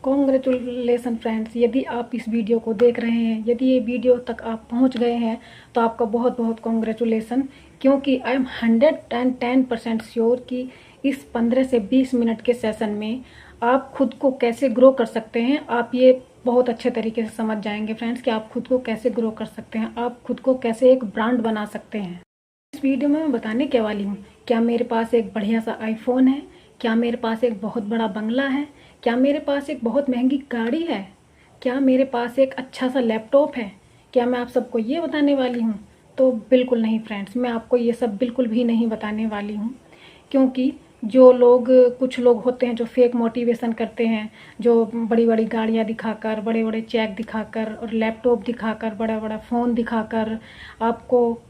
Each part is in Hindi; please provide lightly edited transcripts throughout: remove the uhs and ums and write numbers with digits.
कॉन्ग्रेचुलेसन फ्रेंड्स, यदि आप इस वीडियो को देख रहे हैं, यदि ये वीडियो तक आप पहुंच गए हैं तो आपका बहुत बहुत कॉन्ग्रेचुलेसन। क्योंकि आई एम 110% श्योर कि इस 15 से 20 मिनट के सेशन में आप खुद को कैसे ग्रो कर सकते हैं, आप ये बहुत अच्छे तरीके से समझ जाएंगे फ्रेंड्स कि आप खुद को कैसे ग्रो कर सकते हैं, आप खुद को कैसे एक ब्रांड बना सकते हैं। इस वीडियो में मैं बताने क्या वाली हूँ, क्या मेरे पास एक बढ़िया सा आईफोन है, क्या मेरे पास एक बहुत बड़ा बंगला है, क्या मेरे पास एक बहुत महंगी गाड़ी है, क्या मेरे पास एक अच्छा सा लैपटॉप है, क्या मैं आप सबको ये बताने वाली हूँ? तो बिल्कुल नहीं फ्रेंड्स, मैं आपको ये सब बिल्कुल भी नहीं बताने वाली हूँ। क्योंकि जो लोग, कुछ लोग होते हैं जो फेक मोटिवेशन करते हैं, जो बड़ी बड़ी गाड़ियाँ दिखाकर, बड़े बड़े चेक दिखाकर और लैपटॉप दिखाकर, बड़ा बड़ा फ़ोन दिखाकर आपको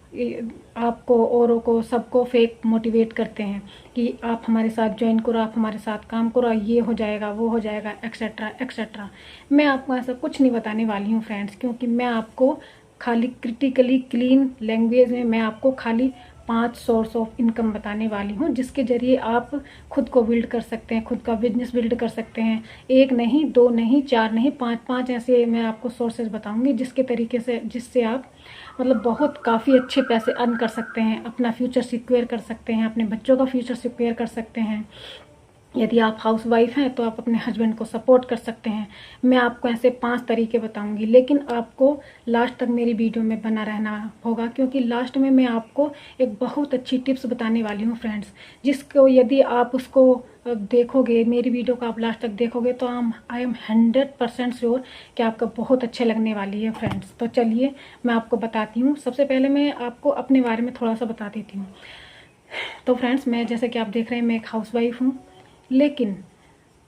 आपको औरों को सबको फेक मोटिवेट करते हैं कि आप हमारे साथ ज्वाइन करो, आप हमारे साथ काम करो, ये हो जाएगा, वो हो जाएगा, एक्सेट्रा एक्सेट्रा। मैं आपको ऐसा कुछ नहीं बताने वाली हूँ फ्रेंड्स, क्योंकि मैं आपको खाली क्रिटिकली क्लीन लैंग्वेज में मैं आपको खाली 5 सोर्स ऑफ इनकम बताने वाली हूँ, जिसके जरिए आप खुद को बिल्ड कर सकते हैं, खुद का बिजनेस बिल्ड कर सकते हैं। एक नहीं, दो नहीं, चार नहीं, पाँच ऐसे मैं आपको सोर्सेज बताऊंगी जिसके तरीके से, जिससे आप मतलब बहुत काफ़ी अच्छे पैसे अर्न कर सकते हैं, अपना फ्यूचर सिक्योर कर सकते हैं, अपने बच्चों का फ्यूचर सिक्योर कर सकते हैं। यदि आप हाउस वाइफ हैं तो आप अपने हस्बैंड को सपोर्ट कर सकते हैं। मैं आपको ऐसे 5 तरीके बताऊंगी, लेकिन आपको लास्ट तक मेरी वीडियो में बना रहना होगा, क्योंकि लास्ट में मैं आपको एक बहुत अच्छी टिप्स बताने वाली हूँ फ्रेंड्स, जिसको यदि आप उसको देखोगे, मेरी वीडियो को आप लास्ट तक देखोगे तो आई एम 100% श्योर कि आपका बहुत अच्छे लगने वाली है फ्रेंड्स। तो चलिए मैं आपको बताती हूँ। सबसे पहले मैं आपको अपने बारे में थोड़ा सा बता देती हूँ। तो फ्रेंड्स, मैं जैसे कि आप देख रहे हैं, मैं एक हाउस वाइफ हूँ, लेकिन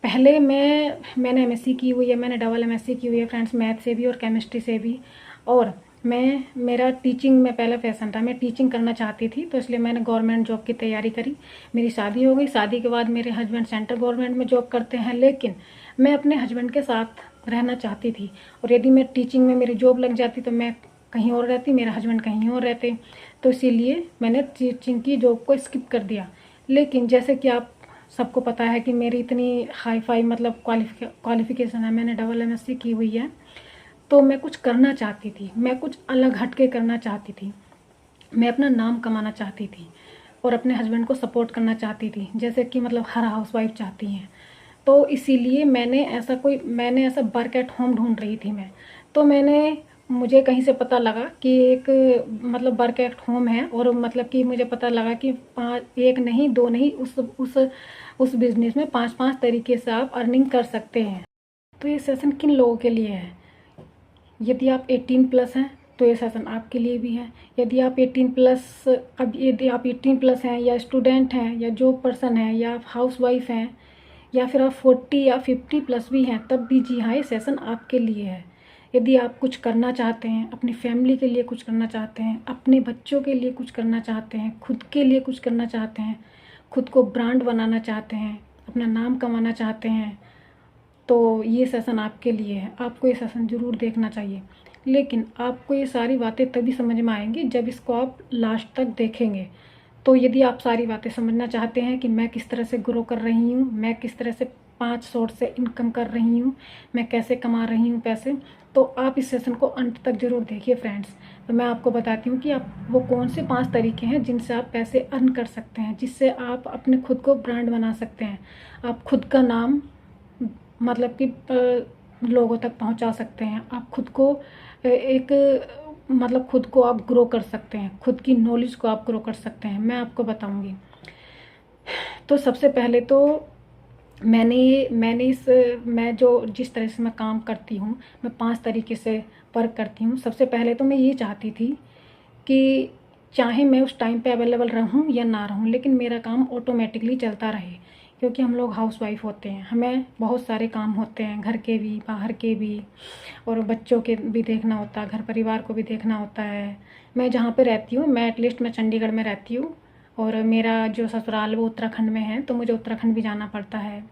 पहले मैंने एमएससी की हुई है, मैंने डबल एमएससी की हुई है फ्रेंड्स, मैथ से भी और केमिस्ट्री से भी। और मेरा टीचिंग में पहला पैशन था, मैं टीचिंग करना चाहती थी, तो इसलिए मैंने गवर्नमेंट जॉब की तैयारी करी। मेरी शादी हो गई, शादी के बाद मेरे हस्बैंड सेंट्रल गवर्नमेंट में जॉब करते हैं, लेकिन मैं अपने हस्बैंड के साथ रहना चाहती थी। और यदि मैं टीचिंग में मेरी जॉब लग जाती तो मैं कहीं और रहती, मेरे हस्बैंड कहीं और रहते, तो इसीलिए मैंने टीचिंग की जॉब को स्किप कर दिया। लेकिन जैसे कि आप सबको पता है कि मेरी इतनी हाई फाई मतलब क्वालिफिकेशन है, मैंने डबल एमएससी की हुई है, तो मैं कुछ करना चाहती थी, मैं कुछ अलग हटके करना चाहती थी, मैं अपना नाम कमाना चाहती थी और अपने हस्बैंड को सपोर्ट करना चाहती थी, जैसे कि मतलब हर हाउसवाइफ चाहती हैं। तो इसीलिए मैंने ऐसा वर्क एट होम ढूंढ रही थी मैं। तो मुझे कहीं से पता लगा कि एक मतलब वर्क एट होम है, और मतलब कि मुझे पता लगा कि एक नहीं, दो नहीं, उस बिज़नेस में 5-5 तरीके से आप अर्निंग कर सकते हैं। तो ये सेशन किन लोगों के लिए है? यदि आप 18 प्लस हैं तो ये सेशन आपके लिए भी है। यदि आप 18 प्लस, अब यदि आप 18 प्लस हैं, या स्टूडेंट हैं, या जॉब पर्सन हैं, या आप हाउस वाइफ हैं, या फिर आप 40 या 50 प्लस भी हैं, तब भी जी हाँ, ये सेशन आपके लिए है। यदि आप कुछ करना चाहते हैं, अपनी फैमिली के लिए कुछ करना चाहते हैं, अपने बच्चों के लिए कुछ करना चाहते हैं, खुद के लिए कुछ करना चाहते हैं, खुद को ब्रांड बनाना चाहते हैं, अपना नाम कमाना चाहते हैं, तो ये सेशन आपके लिए है। आपको ये सेशन ज़रूर देखना चाहिए। लेकिन आपको ये सारी बातें तभी समझ में आएंगी जब इसको आप लास्ट तक देखेंगे। तो यदि आप सारी बातें समझना चाहते हैं कि मैं किस तरह से ग्रो कर रही हूँ, मैं किस तरह से 5 सोर्स से इनकम कर रही हूँ, मैं कैसे कमा रही हूँ पैसे, तो आप इस सेशन को अंत तक ज़रूर देखिए फ्रेंड्स। तो मैं आपको बताती हूँ कि आप वो कौन से 5 तरीके हैं जिनसे आप पैसे अर्न कर सकते हैं, जिससे आप अपने खुद को ब्रांड बना सकते हैं, आप खुद का नाम मतलब कि लोगों तक पहुंचा सकते हैं, आप खुद को एक मतलब खुद को आप ग्रो कर सकते हैं, खुद की नॉलेज को आप ग्रो कर सकते हैं। मैं आपको बताऊंगी। तो सबसे पहले तो मैं जो जिस तरह से मैं काम करती हूँ, मैं 5 तरीके से वर्क करती हूँ। सबसे पहले तो मैं ये चाहती थी कि चाहे मैं उस टाइम पे अवेलेबल रहूँ या ना रहूँ, लेकिन मेरा काम ऑटोमेटिकली चलता रहे, क्योंकि हम लोग हाउसवाइफ होते हैं, हमें बहुत सारे काम होते हैं, घर के भी, बाहर के भी, और बच्चों के भी देखना होता है, घर परिवार को भी देखना होता है। मैं जहाँ पे रहती हूँ, मैं एटलीस्ट मैं चंडीगढ़ में रहती हूँ, और मेरा जो ससुराल वो उत्तराखंड में है, तो मुझे उत्तराखंड भी जाना पड़ता है।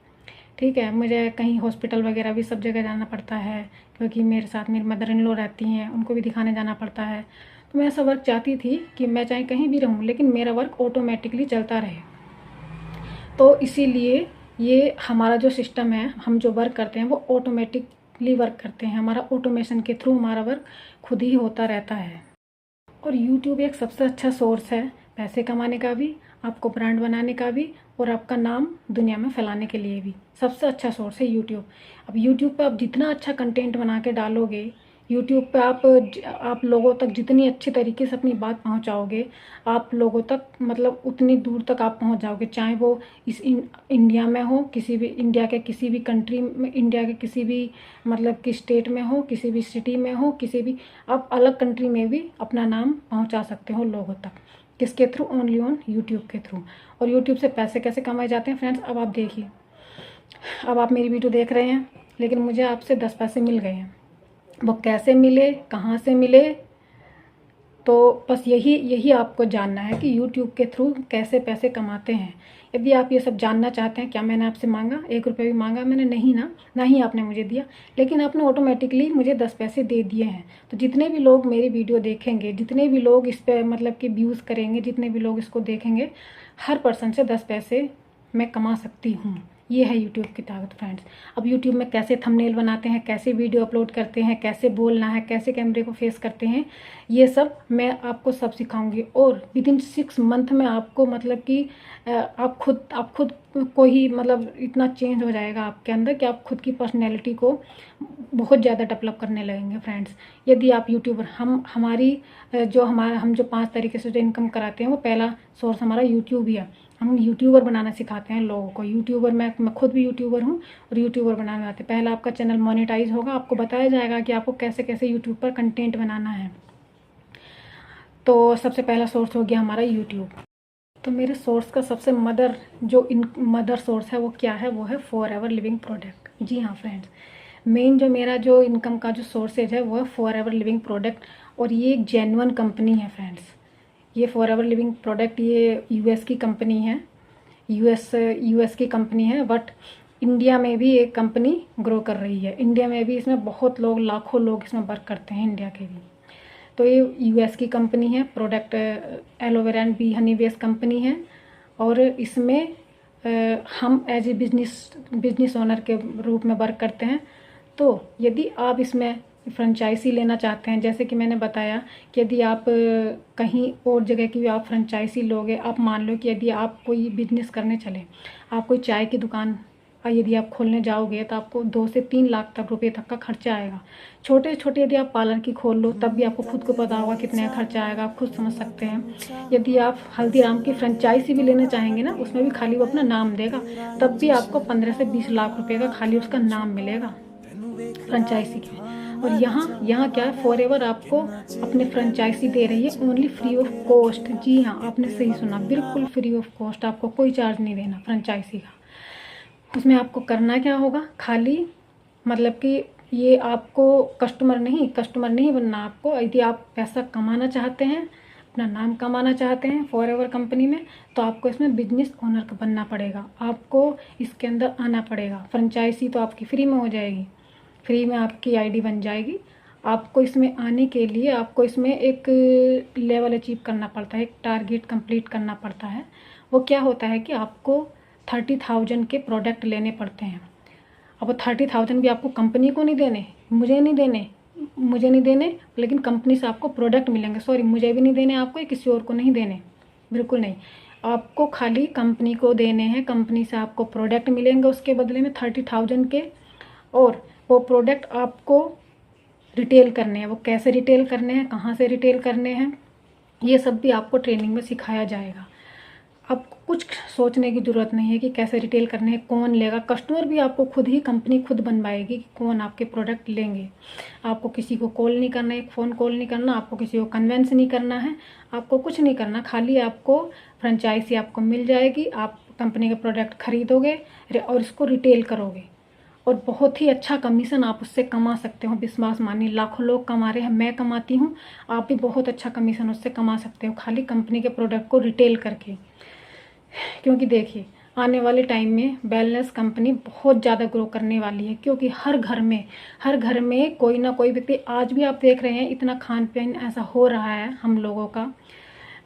ठीक है, मुझे कहीं हॉस्पिटल वगैरह भी सब जगह जाना पड़ता है, क्योंकि मेरे साथ मेरी मदर इन लॉ रहती हैं, उनको भी दिखाने जाना पड़ता है। तो मैं ऐसा वर्क चाहती थी कि मैं चाहे कहीं भी रहूँ, लेकिन मेरा वर्क ऑटोमेटिकली चलता रहे। तो इसीलिए ये हमारा जो सिस्टम है, हम जो वर्क करते हैं वो ऑटोमेटिकली वर्क करते हैं, हमारा ऑटोमेशन के थ्रू हमारा वर्क खुद ही होता रहता है। और यूट्यूब एक सबसे अच्छा सोर्स है पैसे कमाने का भी, आपको ब्रांड बनाने का भी, और आपका नाम दुनिया में फैलाने के लिए भी सबसे अच्छा सोर्स है यूट्यूब। अब यूट्यूब पे आप जितना अच्छा कंटेंट बना के डालोगे, यूट्यूब पे आप लोगों तक जितनी अच्छी तरीके से अपनी बात पहुंचाओगे, आप लोगों तक मतलब उतनी दूर तक आप पहुंच जाओगे, चाहे वो इंडिया में हो, किसी भी इंडिया के किसी भी कंट्री में, इंडिया के किसी भी मतलब कि स्टेट में हो, किसी भी सिटी में हो, किसी भी आप अलग कंट्री में भी अपना नाम पहुंचा सकते हो लोगों तक। किसके थ्रू? ओनली ऑन यूट्यूब के थ्रू। और यूट्यूब से पैसे कैसे कमाए जाते हैं फ्रेंड्स, अब आप देखिए। अब आप मेरी वीडियो देख रहे हैं, लेकिन मुझे आपसे 10 पैसे मिल गए हैं। वो कैसे मिले, कहाँ से मिले, तो बस यही आपको जानना है कि यूट्यूब के थ्रू कैसे पैसे कमाते हैं। यदि आप ये सब जानना चाहते हैं, क्या मैंने आपसे मांगा? 1 रुपये भी मांगा मैंने? नहीं ना ही आपने मुझे दिया, लेकिन आपने ऑटोमेटिकली मुझे 10 पैसे दे दिए हैं। तो जितने भी लोग मेरी वीडियो देखेंगे, जितने भी लोग इस पर मतलब कि व्यूज़ करेंगे, जितने भी लोग इसको देखेंगे, हर पर्सन से 10 पैसे मैं कमा सकती हूँ। ये है यूट्यूब की ताकत फ्रेंड्स। अब यूट्यूब में कैसे थंबनेल बनाते हैं, कैसे वीडियो अपलोड करते हैं, कैसे बोलना है, कैसे कैमरे को फेस करते हैं, ये सब मैं आपको सब सिखाऊंगी। और विदिन 6 मंथ में आपको मतलब कि आप खुद को ही मतलब इतना चेंज हो जाएगा आपके अंदर कि आप खुद की पर्सनैलिटी को बहुत ज़्यादा डेवलप करने लगेंगे फ्रेंड्स। यदि आप यूट्यूबर, हम जो 5 तरीके से जो इनकम कराते हैं, वो पहला सोर्स हमारा यूट्यूब ही है। हम यूट्यूबर बनाना सिखाते हैं लोगों को। यूट्यूबर मैं खुद भी यूट्यूबर हूँ और यूट्यूबर बनाने आते हैं। पहला आपका चैनल मोनेटाइज होगा, आपको बताया जाएगा कि आपको कैसे कैसे यूट्यूब पर कंटेंट बनाना है। तो सबसे पहला सोर्स हो गया हमारा यूट्यूब। तो मेरे सोर्स का सबसे मदर सोर्स है वो क्या है? वो है फॉरएवर लिविंग प्रोडक्ट। जी हाँ फ्रेंड्स, मेन जो मेरा जो इनकम का जो सोर्सेज है वो है फॉरएवर लिविंग प्रोडक्ट। और ये एक जेन्युइन कंपनी है फ्रेंड्स। ये फॉरएवर लिविंग प्रोडक्ट ये यूएस की कंपनी है, यूएस की कंपनी है, बट इंडिया में भी एक कंपनी ग्रो कर रही है। इंडिया में भी इसमें बहुत लोग, लाखों लोग इसमें वर्क करते हैं, इंडिया के भी। तो ये यूएस की कंपनी है, product aloe vera and B Honey based company है। और इसमें हम एज ए बिजनेस ओनर के रूप में वर्क करते हैं। तो यदि आप इसमें फ्रेंचाइजी लेना चाहते हैं, जैसे कि मैंने बताया कि यदि आप कहीं और जगह की भी आप फ्रेंचाइजी लोगे, आप मान लो कि यदि आप कोई बिजनेस करने चले, आप कोई चाय की दुकान यदि आप खोलने जाओगे तो आपको 2 से 3 लाख तक रुपये तक का खर्चा आएगा। छोटे छोटे यदि आप पार्लर की खोल लो तब भी आपको खुद को पता होगा कितना खर्चा आएगा, आप खुद समझ सकते हैं। यदि आप हल्दीराम की फ्रेंचाइजी भी लेना चाहेंगे ना, उसमें भी खाली वो अपना नाम देगा, तब भी आपको 15 से 20 लाख रुपये का खाली उसका नाम मिलेगा फ्रेंचाइजी के। और यहाँ क्या है, फॉरएवर आपको अपने फ्रेंचाइजी दे रही है ओनली फ्री ऑफ कॉस्ट। जी हाँ, आपने सही सुना, बिल्कुल फ्री ऑफ कॉस्ट, आपको कोई चार्ज नहीं देना फ्रेंचाइजी का। उसमें आपको करना क्या होगा, खाली मतलब कि ये आपको कस्टमर नहीं बनना आपको। यदि आप पैसा कमाना चाहते हैं, अपना नाम कमाना चाहते हैं फॉरएवर कंपनी में, तो आपको इसमें बिजनेस ओनर बनना पड़ेगा, आपको इसके अंदर आना पड़ेगा। फ्रेंचाइजी तो आपकी फ्री में हो जाएगी, फ्री में आपकी आईडी बन जाएगी। आपको इसमें आने के लिए आपको इसमें एक लेवल अचीव करना पड़ता है, एक टारगेट कंप्लीट करना पड़ता है। वो क्या होता है कि आपको 30,000 के प्रोडक्ट लेने पड़ते हैं। अब 30,000 भी आपको कंपनी को नहीं देने, मुझे नहीं देने, लेकिन कंपनी से आपको प्रोडक्ट मिलेंगे। सॉरी, मुझे भी नहीं देने आपको, किसी और को नहीं देने, बिल्कुल नहीं। आपको खाली कंपनी को देने हैं, कंपनी से आपको प्रोडक्ट मिलेंगे उसके बदले में 30,000 के। और वो प्रोडक्ट आपको रिटेल करने हैं। वो कैसे रिटेल करने हैं, कहाँ से रिटेल करने हैं, ये सब भी आपको ट्रेनिंग में सिखाया जाएगा। अब कुछ सोचने की ज़रूरत नहीं है कि कैसे रिटेल करने हैं, कौन लेगा। कस्टमर भी आपको खुद ही कंपनी खुद बनवाएगी कि कौन आपके प्रोडक्ट लेंगे। आपको किसी को कॉल नहीं करना है, फ़ोन कॉल नहीं करना, आपको किसी को कन्वेंस नहीं करना है, आपको कुछ नहीं करना। खाली आपको फ्रेंचाइजी आपको मिल जाएगी, आप कंपनी के प्रोडक्ट खरीदोगे और इसको रिटेल करोगे, और बहुत ही अच्छा कमीशन आप उससे कमा सकते हो। विश्वास मानिए, लाखों लोग कमा रहे हैं, मैं कमाती हूँ, आप भी बहुत अच्छा कमीशन उससे कमा सकते हो, खाली कंपनी के प्रोडक्ट को रिटेल करके। क्योंकि देखिए, आने वाले टाइम में वेलनेस कंपनी बहुत ज़्यादा ग्रो करने वाली है, क्योंकि हर घर में कोई ना कोई व्यक्ति, आज भी आप देख रहे हैं इतना खान पीन ऐसा हो रहा है हम लोगों का,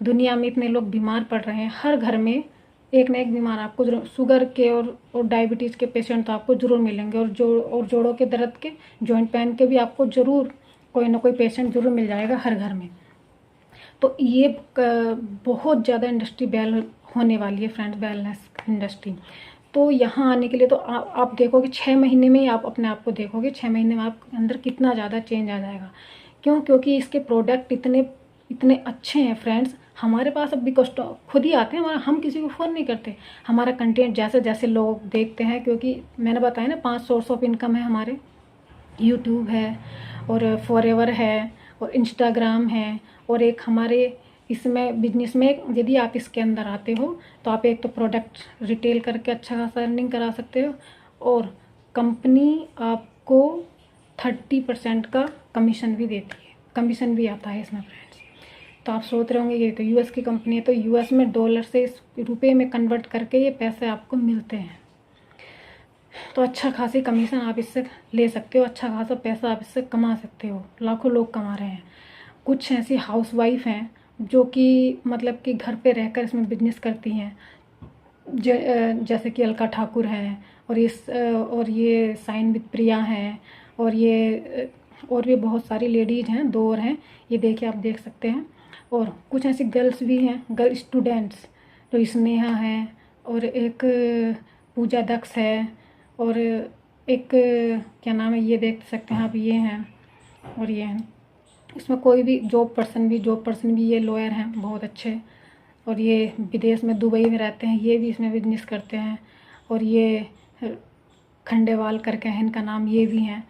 दुनिया में इतने लोग बीमार पड़ रहे हैं, हर घर में एक ना एक बीमार आपको जरूर, शुगर के और डायबिटीज़ के पेशेंट तो आपको ज़रूर मिलेंगे, और जोड़ों के दर्द के, जॉइंट पेन के भी आपको ज़रूर कोई ना कोई पेशेंट ज़रूर मिल जाएगा हर घर में। तो ये बहुत ज़्यादा इंडस्ट्री होने वाली है फ्रेंड्स, वेलनेस इंडस्ट्री। तो यहाँ आने के लिए तो आप देखोगे 6 महीने में ही आप अपने आप को देखोगे, 6 महीने में आपके अंदर कितना ज़्यादा चेंज आ जाएगा। क्यों? क्योंकि इसके प्रोडक्ट इतने इतने अच्छे हैं फ्रेंड्स। हमारे पास अभी कस्ट खुद ही आते हैं, हमारा हम किसी को फ़ोन नहीं करते। हमारा कंटेंट जैसे जैसे लोग देखते हैं, क्योंकि मैंने बताया ना 5 सोर्स ऑफ इनकम है हमारे। यूट्यूब है, और फॉरएवर है, और इंस्टाग्राम है, और एक हमारे इसमें बिजनेस में यदि आप इसके अंदर आते हो तो आप एक तो प्रोडक्ट रिटेल करके अच्छा खासा अर्निंग करा सकते हो, और कंपनी आपको 30% का कमीशन भी देती है, कमीशन भी आता है इसमें फ्रेंड्स। तो आप सोच रहे होंगे ये तो यूएस की कंपनी है, तो यूएस में डॉलर से रुपए में कन्वर्ट करके ये पैसे आपको मिलते हैं। तो अच्छा खासी कमीशन आप इससे ले सकते हो, अच्छा खासा पैसा आप इससे कमा सकते हो। लाखों लोग कमा रहे हैं। कुछ ऐसी हाउसवाइफ हैं जो कि मतलब कि घर पे रहकर इसमें बिजनेस करती हैं, जैसे कि अलका ठाकुर हैं, और ये साइन विद प्रिया हैं, और भी बहुत सारी लेडीज़ हैं, 2 और हैं, ये देखिए आप देख सकते हैं। और कुछ ऐसी गर्ल्स भी हैं, गर्ल स्टूडेंट्स, तो स्नेहा है, और एक पूजा दक्ष है, और एक क्या नाम है, ये देख सकते हैं आप, ये हैं, और ये हैं। इसमें कोई भी जॉब पर्सन भी ये लॉयर हैं बहुत अच्छे, और ये विदेश में दुबई में रहते हैं, ये भी इसमें बिजनेस करते हैं। और ये खंडेवाल करके हैं इनका नाम, ये भी हैं।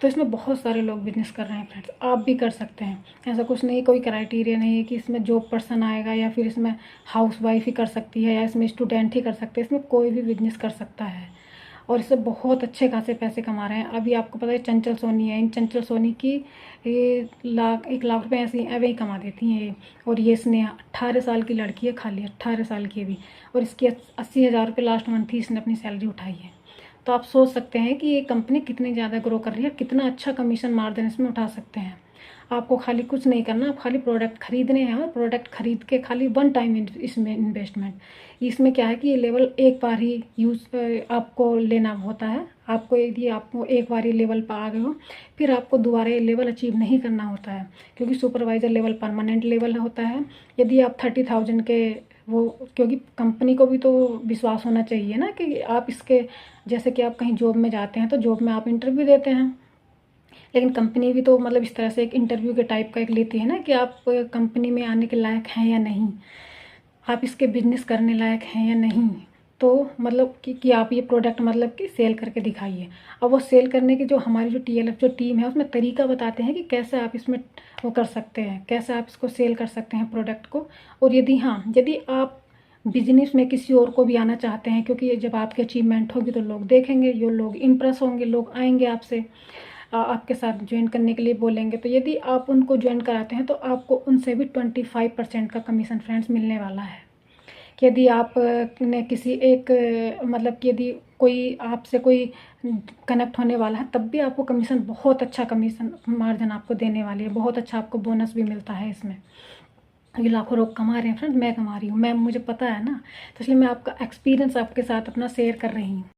तो इसमें बहुत सारे लोग बिजनेस कर रहे हैं फ्रेंड्स, आप भी कर सकते हैं। ऐसा कुछ नहीं, कोई क्राइटेरिया नहीं है कि इसमें जॉब पर्सन आएगा या फिर इसमें हाउस वाइफ ही कर सकती है या इसमें स्टूडेंट ही कर सकते हैं। इसमें कोई भी बिजनेस कर सकता है, और इससे बहुत अच्छे खासे पैसे कमा रहे हैं। अभी आपको पता है चंचल सोनी है, इन चंचल सोनी की ये 1 लाख रुपए ऐसे ही कमा देती हैं ये। और ये स्नेहा 18 साल की लड़की है, खाली 18 साल की भी, और इसकी 80,000 रुपये लास्ट मंथ ही इसने अपनी सैलरी उठाई है। तो आप सोच सकते हैं कि ये कंपनी कितनी ज़्यादा ग्रो कर रही है, कितना अच्छा कमीशन मार्जिन इसमें उठा सकते हैं। आपको खाली कुछ नहीं करना, आप खाली प्रोडक्ट खरीदने हैं, और प्रोडक्ट खरीद के खाली 1 टाइम इसमें इन्वेस्टमेंट। इसमें क्या है कि ये लेवल एक बार ही यूज़ आपको लेना होता है। आपको यदि आपको एक बार ये लेवल पर आ गए हो, फिर आपको दोबारा ये लेवल अचीव नहीं करना होता है, क्योंकि सुपरवाइज़र लेवल परमानेंट लेवल होता है। यदि आप 30,000 के वो, क्योंकि कंपनी को भी तो विश्वास होना चाहिए ना कि आप इसके, जैसे कि आप कहीं जॉब में जाते हैं तो जॉब में आप इंटरव्यू देते हैं, लेकिन कंपनी भी तो मतलब इस तरह से एक इंटरव्यू के टाइप का एक लेती है ना कि आप कंपनी में आने के लायक हैं या नहीं, आप इसके बिजनेस करने लायक हैं या नहीं। तो मतलब कि आप ये प्रोडक्ट मतलब कि सेल करके दिखाइए। अब वो सेल करने की जो हमारी जो TLF जो टीम है उसमें तरीका बताते हैं कि कैसे आप इसमें वो कर सकते हैं, कैसे आप इसको सेल कर सकते हैं प्रोडक्ट को। और यदि आप बिजनेस में किसी और को भी आना चाहते हैं, क्योंकि जब आपकी अचीवमेंट होगी तो लोग देखेंगे, ये लोग इम्प्रेस होंगे, लोग आएंगे आपसे आपके साथ ज्वाइन करने के लिए बोलेंगे। तो यदि आप उनको ज्वाइन कराते हैं तो आपको उनसे भी 25% का कमीशन फ्रेंड्स मिलने वाला है। कि यदि आप ने किसी एक मतलब कि यदि कोई आपसे कोई कनेक्ट होने वाला है, तब भी आपको कमीशन, बहुत अच्छा कमीशन मार्जिन आपको देने वाली है, बहुत अच्छा आपको बोनस भी मिलता है इसमें। ये लाखों लोग कमा रहे हैं फ्रेंड्स, मैं कमा रही हूँ, मुझे पता है ना, तो इसलिए मैं आपका एक्सपीरियंस आपके साथ अपना शेयर कर रही हूँ।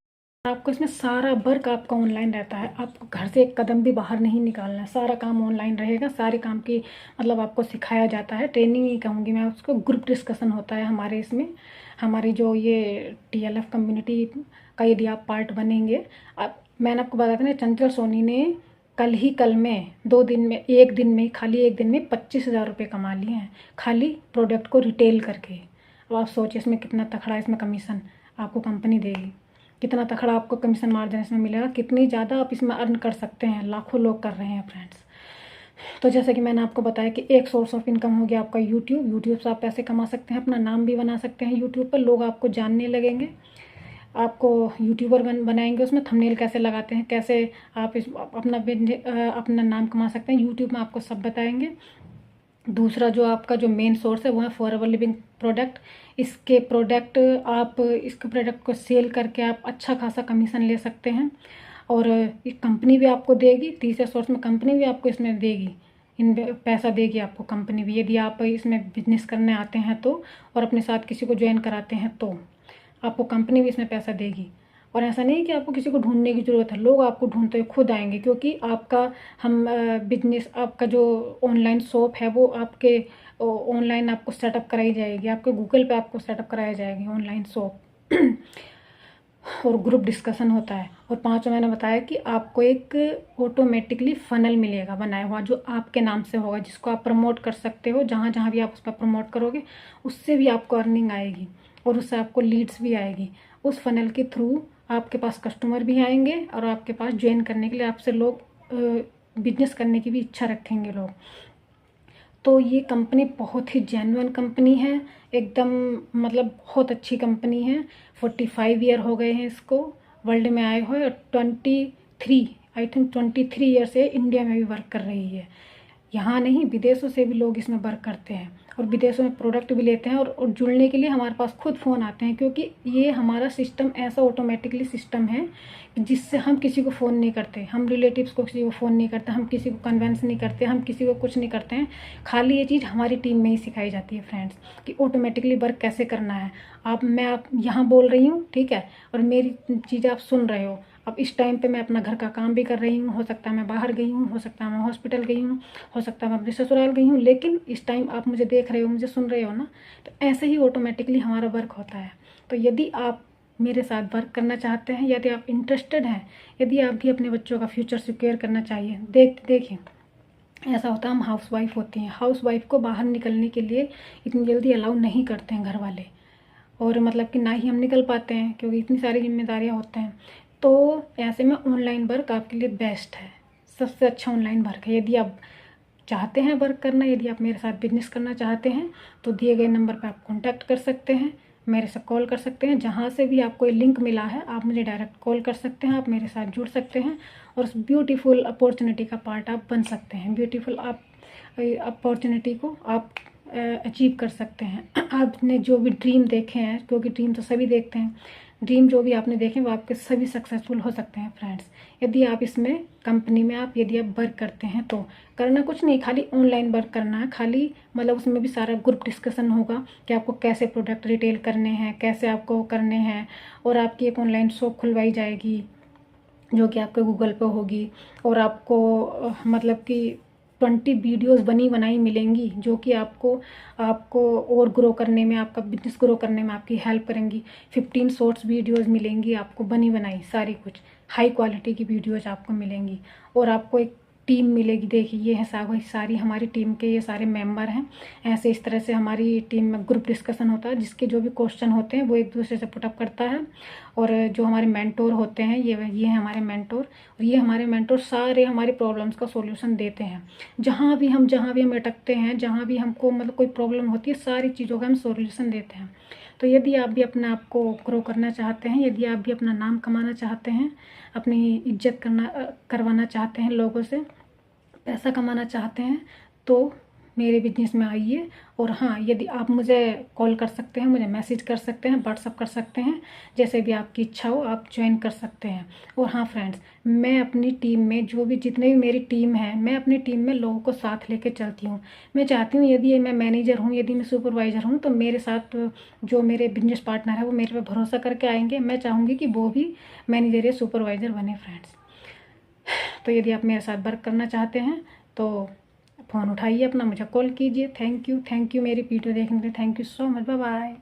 आपको इसमें सारा वर्क आपका ऑनलाइन रहता है, आपको घर से एक कदम भी बाहर नहीं निकालना है, सारा काम ऑनलाइन रहेगा। सारे काम की मतलब आपको सिखाया जाता है, ट्रेनिंग ही कहूँगी मैं उसको, ग्रुप डिस्कशन होता है हमारे इसमें। हमारी जो ये TLF कम्युनिटी का यदि आप पार्ट बनेंगे, मैंने आपको बताया था ना, चंचल सोनी ने कल में 2 दिन में, एक दिन में, खाली एक दिन में 25,000 रुपये कमा लिए हैं, खाली प्रोडक्ट को रिटेल करके। अब आप सोचिए इसमें कितना तगड़ा इसमें कमीशन आपको कंपनी देगी, कितना तगड़ा आपको कमीशन मार्जिन इसमें मिलेगा, कितनी ज़्यादा आप इसमें अर्न कर सकते हैं। लाखों लोग कर रहे हैं फ्रेंड्स। तो जैसे कि मैंने आपको बताया कि एक सोर्स ऑफ इनकम हो गया आपका यूट्यूब से आप पैसे कमा सकते हैं, अपना नाम भी बना सकते हैं यूट्यूब पर, लोग आपको जानने लगेंगे, आपको यूट्यूबर बनाएंगे। उसमें थंबनेल कैसे लगाते हैं, कैसे आप अपना नाम कमा सकते हैं यूट्यूब में, आपको सब बताएंगे। दूसरा जो आपका जो मेन सोर्स है वो है फॉरएवर लिविंग प्रोडक्ट। इसके प्रोडक्ट को सेल करके आप अच्छा खासा कमीशन ले सकते हैं, और ये कंपनी भी आपको देगी। तीसरे सोर्स में कंपनी भी आपको इसमें देगी इन पैसा देगी आपको कंपनी भी, यदि आप इसमें बिजनेस करने आते हैं तो, और अपने साथ किसी को ज्वाइन कराते हैं तो आपको कंपनी भी इसमें पैसा देगी। और ऐसा नहीं कि आपको किसी को ढूंढने की ज़रूरत है, लोग आपको ढूंढते हुए खुद आएंगे, क्योंकि आपका हम बिजनेस, आपका जो ऑनलाइन शॉप है वो आपके ऑनलाइन आपको सेटअप कराई जाएगी, आपके गूगल पे आपको सेटअप कराई जाएगी ऑनलाइन शॉप। और ग्रुप डिस्कशन होता है। और पांचवा मैंने बताया कि आपको एक ऑटोमेटिकली फनल मिलेगा बनाया हुआ, जो आपके नाम से होगा, जिसको आप प्रमोट कर सकते हो, जहाँ जहाँ भी आप उस पर प्रमोट करोगे उससे भी आपको अर्निंग आएगी और उससे आपको लीड्स भी आएगी। उस फनल के थ्रू आपके पास कस्टमर भी आएंगे और आपके पास ज्वाइन करने के लिए आपसे लोग बिजनेस करने की भी इच्छा रखेंगे लोग। तो ये कंपनी बहुत ही जेन्युइन कंपनी है, एकदम मतलब बहुत अच्छी कंपनी है। 45 ईयर हो गए हैं इसको वर्ल्ड में आए हुए, और 23 आई थिंक 23 ईयर से इंडिया में भी वर्क कर रही है। यहाँ नहीं, विदेशों से भी लोग इसमें वर्क करते हैं और विदेशों में प्रोडक्ट भी लेते हैं, और जुड़ने के लिए हमारे पास खुद फ़ोन आते हैं, क्योंकि ये हमारा सिस्टम ऐसा ऑटोमेटिकली सिस्टम है जिससे हम किसी को फ़ोन नहीं करते, हम रिलेटिव्स को किसी को फ़ोन नहीं करते, हम किसी को कन्वेंस नहीं करते, हम किसी को कुछ नहीं करते हैं। खाली ये चीज़ हमारी टीम में ही सिखाई जाती है फ्रेंड्स, कि ऑटोमेटिकली वर्क कैसे करना है। आप यहाँ बोल रही हूँ, ठीक है, और मेरी चीज़ें आप सुन रहे हो। अब इस टाइम पे मैं अपना घर का काम भी कर रही हूँ, हो सकता है मैं बाहर गई हूँ, हो सकता है मैं हॉस्पिटल गई हूँ, हो सकता है मैं अपने ससुराल गई हूँ, लेकिन इस टाइम आप मुझे देख रहे हो, मुझे सुन रहे हो ना। तो ऐसे ही ऑटोमेटिकली हमारा वर्क होता है। तो यदि आप मेरे साथ वर्क करना चाहते हैं, यदि आप इंटरेस्टेड हैं, यदि आप भी अपने बच्चों का फ्यूचर सिक्योर करना चाहिए, देखिए ऐसा होता है, हम हाउस वाइफ होती हैं, हाउस वाइफ को बाहर निकलने के लिए इतनी जल्दी अलाउ नहीं करते हैं घर वाले, और मतलब कि ना ही हम निकल पाते हैं, क्योंकि इतनी सारी जिम्मेदारियां होते हैं। तो ऐसे में ऑनलाइन वर्क आपके लिए बेस्ट है, सबसे अच्छा ऑनलाइन वर्क है। यदि आप चाहते हैं वर्क करना, यदि आप मेरे साथ बिजनेस करना चाहते हैं, तो दिए गए नंबर पर आप कॉन्टैक्ट कर सकते हैं, मेरे से कॉल कर सकते हैं। जहाँ से भी आपको ये लिंक मिला है आप मुझे डायरेक्ट कॉल कर सकते हैं, आप मेरे साथ जुड़ सकते हैं और उस ब्यूटीफुल अपॉर्चुनिटी का पार्ट आप बन सकते हैं। ब्यूटीफुल आप अपॉर्चुनिटी को आप अचीव कर सकते हैं। आपने जो भी ड्रीम देखे हैं, क्योंकि ड्रीम तो सभी देखते हैं, ड्रीम जो भी आपने देखे वो आपके सभी सक्सेसफुल हो सकते हैं फ्रेंड्स, यदि आप इसमें कंपनी में यदि आप वर्क करते हैं तो। करना कुछ नहीं, खाली ऑनलाइन वर्क करना है, खाली मतलब उसमें भी सारा ग्रुप डिस्कशन होगा कि आपको कैसे प्रोडक्ट रिटेल करने हैं, कैसे आपको करने हैं, और आपकी एक ऑनलाइन शॉप खुलवाई जाएगी जो कि आपके गूगल पे होगी, और आपको मतलब कि 20 वीडियोस बनी बनाई मिलेंगी, जो कि आपको आपको और ग्रो करने में, आपका बिजनेस ग्रो करने में आपकी हेल्प करेंगी। 15 शॉर्ट्स वीडियोस मिलेंगी आपको बनी बनाई, सारी कुछ हाई क्वालिटी की वीडियोस आपको मिलेंगी, और आपको एक टीम मिलेगी। देखिए ये है सारी हमारी टीम के ये सारे मेंबर हैं। ऐसे इस तरह से हमारी टीम में ग्रुप डिस्कशन होता है, जिसके जो भी क्वेश्चन होते हैं वो एक दूसरे से पुटअप करता है। और जो हमारे मेंटोर होते हैं, ये हैं हमारे मेंटोर, और ये हमारे मेंटोर सारे हमारी प्रॉब्लम्स का सॉल्यूशन देते हैं। जहाँ भी हम अटकते हैं, जहाँ भी हमको मतलब कोई प्रॉब्लम होती है, सारी चीज़ों का हम सॉल्यूशन देते हैं। तो यदि आप भी अपने आप को ग्रो करना चाहते हैं, यदि आप भी अपना नाम कमाना चाहते हैं, अपनी इज्जत करवाना चाहते हैं, लोगों से पैसा कमाना चाहते हैं, तो मेरे बिजनेस में आइए। और हाँ, यदि आप मुझे कॉल कर सकते हैं, मुझे मैसेज कर सकते हैं, व्हाट्सअप कर सकते हैं, जैसे भी आपकी इच्छा हो आप ज्वाइन कर सकते हैं। और हाँ फ्रेंड्स, मैं अपनी टीम में जितने भी मेरी टीम है, मैं अपनी टीम में लोगों को साथ लेके चलती हूँ। मैं चाहती हूँ यदि मैं मैनेजर हूँ, यदि मैं सुपरवाइज़र हूँ, तो मेरे साथ जो मेरे बिजनेस पार्टनर है वो मेरे पे भरोसा करके आएंगे। मैं चाहूँगी कि वो भी मैनेजर या सुपरवाइज़र बने फ्रेंड्स। तो यदि आप मेरे साथ वर्क करना चाहते हैं तो फ़ोन उठाइए अपना, मुझे कॉल कीजिए। थैंक यू मेरी वीडियो देखने के लिए, thank you so much, bye bye.